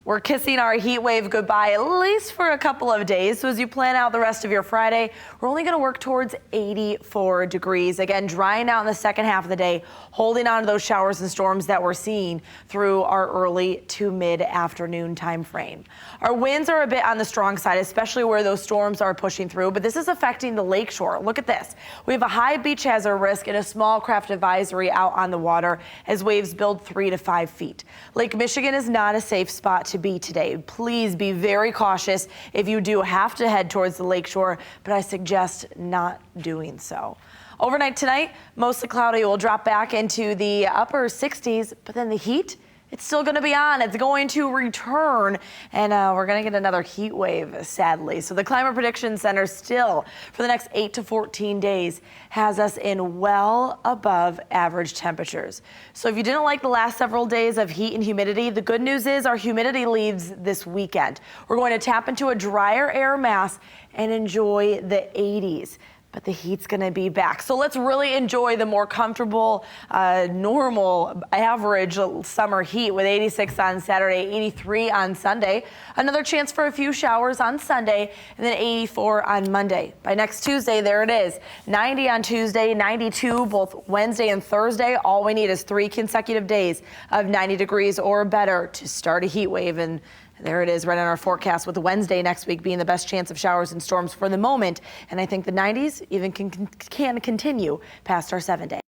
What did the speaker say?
We're kissing our heat wave goodbye, at least for a couple of days. So as you plan out the rest of your Friday, we're only going to work towards 84 degrees. Again, drying out in the second half of the day, holding on to those showers and storms that we're seeing through our early to mid-afternoon time frame. Our winds are a bit on the strong side, especially where those storms are pushing through, but this is affecting the lakeshore. Look at this. We have a high beach hazard risk and a small craft advisory out on the water as waves build 3 to 5 feet. Lake Michigan is not a safe spot to be today. Please be very cautious if you do have to head towards the lakeshore, but I suggest not doing so. Overnight tonight, mostly cloudy. We'll drop back into the upper 60s, but then the heat, it's still going to be on. It's going to return, and we're going to get another heat wave, sadly. So the Climate Prediction Center still, for the next 8 to 14 days, has us in well above average temperatures. So if you didn't like the last several days of heat and humidity, the good news is our humidity leaves this weekend. We're going to tap into a drier air mass and enjoy the 80s. But the heat's going to be back. So let's really enjoy the more comfortable, normal, average summer heat with 86 on Saturday, 83 on Sunday. Another chance for a few showers on Sunday, and then 84 on Monday. By next Tuesday, there it is. 90 on Tuesday, 92 both Wednesday and Thursday. All we need is 3 consecutive days of 90 degrees or better to start a heat wave. And there it is right on our forecast, with Wednesday next week being the best chance of showers and storms for the moment. And I think the 90s even can continue past our 7 day.